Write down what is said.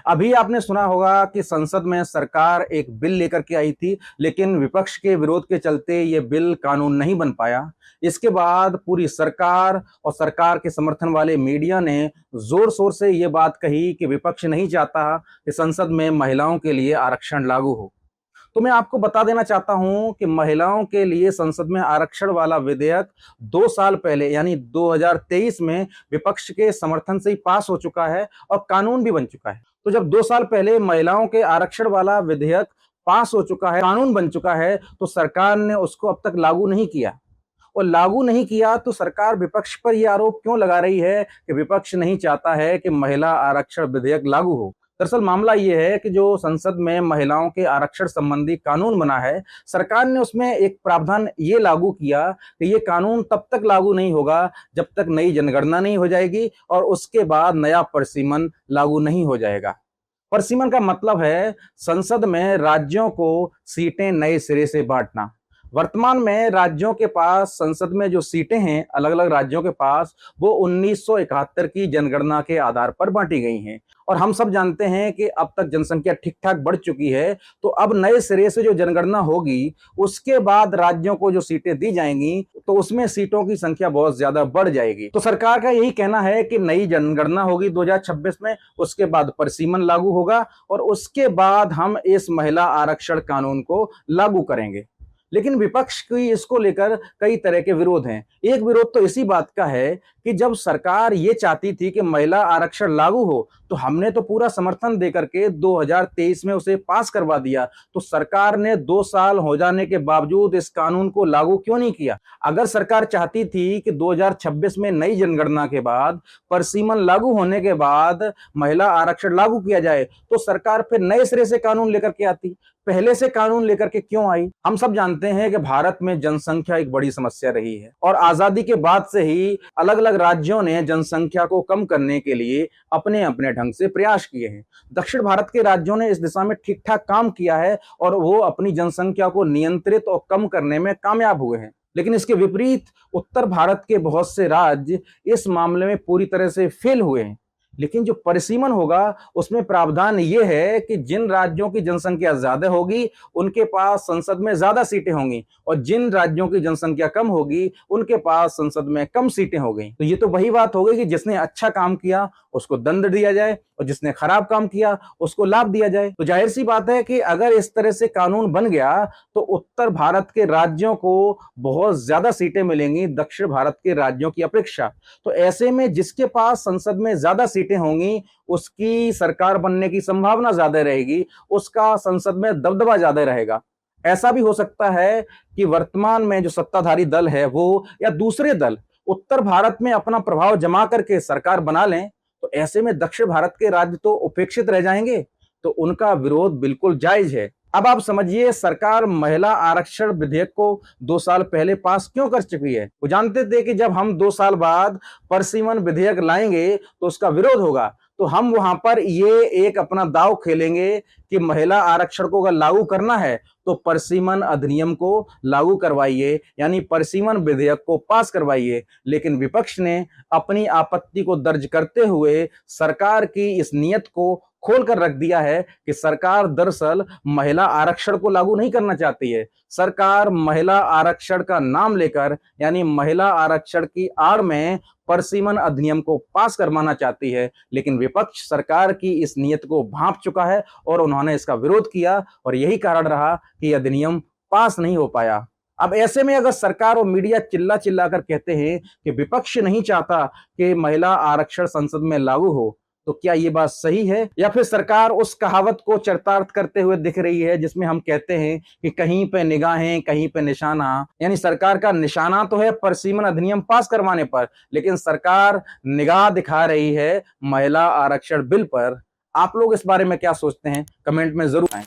अभी आपने सुना होगा कि संसद में सरकार एक बिल लेकर के आई थी, लेकिन विपक्ष के विरोध के चलते ये बिल कानून नहीं बन पाया। इसके बाद पूरी सरकार और सरकार के समर्थन वाले मीडिया ने जोर शोर से ये बात कही कि विपक्ष नहीं चाहता कि संसद में महिलाओं के लिए आरक्षण लागू हो। तो मैं आपको बता देना चाहता हूं कि महिलाओं के लिए संसद में आरक्षण वाला विधेयक 2 साल पहले यानी 2023 में विपक्ष के समर्थन से ही पास हो चुका है और कानून भी बन चुका है। तो जब 2 साल पहले महिलाओं के आरक्षण वाला विधेयक पास हो चुका है, कानून बन चुका है, तो सरकार ने उसको अब तक लागू नहीं किया। और लागू नहीं किया तो सरकार विपक्ष पर यह आरोप क्यों लगा रही है कि विपक्ष नहीं चाहता है कि महिला आरक्षण विधेयक लागू हो। दरअसल मामला यह है कि जो संसद में महिलाओं के आरक्षण संबंधी कानून बना है, सरकार ने उसमें एक प्रावधान ये लागू किया कि ये कानून तब तक लागू नहीं होगा जब तक नई जनगणना नहीं हो जाएगी और उसके बाद नया परिसीमन लागू नहीं हो जाएगा। परिसीमन का मतलब है संसद में राज्यों को सीटें नए सिरे से बांटना। वर्तमान में राज्यों के पास संसद में जो सीटें हैं अलग अलग राज्यों के पास, वो 1971 की जनगणना के आधार पर बांटी गई हैं। और हम सब जानते हैं कि अब तक जनसंख्या ठीक ठाक बढ़ चुकी है, तो अब नए सिरे से जो जनगणना होगी उसके बाद राज्यों को जो सीटें दी जाएंगी तो उसमें सीटों की संख्या बहुत ज्यादा बढ़ जाएगी। तो सरकार का यही कहना है कि नई जनगणना होगी 2026 में, उसके बाद परिसीमन लागू होगा और उसके बाद हम इस महिला आरक्षण कानून को लागू करेंगे। लेकिन विपक्ष की इसको लेकर कई तरह के विरोध हैं। एक विरोध तो इसी बात का है कि जब सरकार ये चाहती थी कि महिला आरक्षण लागू हो तो हमने तो पूरा समर्थन देकर के 2023 में उसे पास करवा दिया, तो सरकार ने 2 साल हो जाने के बावजूद इस कानून को लागू क्यों नहीं किया। अगर सरकार चाहती थी कि 2026 में नई जनगणना के बाद परिसीमन लागू होने के बाद महिला आरक्षण लागू किया जाए तो सरकार फिर नए सिरे से कानून लेकर के आती, पहले से कानून लेकर के क्यों आई। हम सब जानते हैं कि भारत में जनसंख्या एक बड़ी समस्या रही है और आजादी के बाद से ही अलग अलग राज्यों ने जनसंख्या को कम करने के लिए अपने अपने ढंग से प्रयास किए हैं। दक्षिण भारत के राज्यों ने इस दिशा में ठीक ठाक काम किया है और वो अपनी जनसंख्या को नियंत्रित और कम करने में कामयाब हुए हैं। लेकिन इसके विपरीत उत्तर भारत के बहुत से राज्य इस मामले में पूरी तरह से फेल हुए हैं। लेकिन जो परिसीमन होगा उसमें प्रावधान ये है कि जिन राज्यों की जनसंख्या ज्यादा होगी उनके पास संसद में ज्यादा सीटें होंगी और जिन राज्यों की जनसंख्या कम होगी उनके पास संसद में कम सीटें हो गई। तो ये तो वही बात हो गई कि जिसने अच्छा काम किया उसको दंड दिया जाए और जिसने खराब काम किया उसको लाभ दिया जाए। तो जाहिर सी बात है कि अगर इस तरह से कानून बन गया तो उत्तर भारत के राज्यों को बहुत ज्यादा सीटें मिलेंगी दक्षिण भारत के राज्यों की अपेक्षा। तो ऐसे में जिसके पास संसद में ज्यादा सीटें होंगी उसकी सरकार बनने की संभावना ज्यादा रहेगी, उसका संसद में दबदबा ज्यादा रहेगा। ऐसा भी हो सकता है कि वर्तमान में जो सत्ताधारी दल है वो या दूसरे दल उत्तर भारत में अपना प्रभाव जमा करके सरकार बना लें, तो ऐसे में दक्षिण भारत के राज्य तो उपेक्षित रह जाएंगे, तो उनका विरोध बिल्कुल जायज है। अब आप समझिए सरकार महिला आरक्षण विधेयक को 2 साल पहले पास क्यों कर चुकी है। वो जानते थे कि जब हम 2 साल बाद परिसीमन विधेयक लाएंगे तो उसका विरोध होगा, तो हम वहां पर ये एक अपना दांव खेलेंगे कि महिला आरक्षण को अगर लागू करना है तो परिसीमन अधिनियम को लागू करवाइए, यानी परिसीमन विधेयक को पास करवाइए। लेकिन विपक्ष ने अपनी आपत्ति को दर्ज करते हुए सरकार की इस नीयत को खोल कर रख दिया है कि सरकार दरअसल महिला आरक्षण को लागू नहीं करना चाहती है। सरकार महिला आरक्षण का नाम लेकर यानी महिला आरक्षण की आड़ में परिसीमन अधिनियम को पास करवाना चाहती है, लेकिन विपक्ष सरकार की इस नीयत को भांप चुका है और उन्होंने इसका विरोध किया और यही कारण रहा कि अधिनियम पास नहीं हो पाया। अब ऐसे में अगर सरकार और मीडिया चिल्ला चिल्ला कर कहते हैं कि विपक्ष नहीं चाहता कि महिला आरक्षण संसद में लागू हो, तो क्या ये बात सही है या फिर सरकार उस कहावत को चरितार्थ करते हुए दिख रही है जिसमें हम कहते हैं कि कहीं पे निगाहें कहीं पे निशाना, यानी सरकार का निशाना तो है परिसीमन अधिनियम पास करवाने पर, लेकिन सरकार निगाह दिखा रही है महिला आरक्षण बिल पर। आप लोग इस बारे में क्या सोचते हैं, कमेंट में जरूर आएं।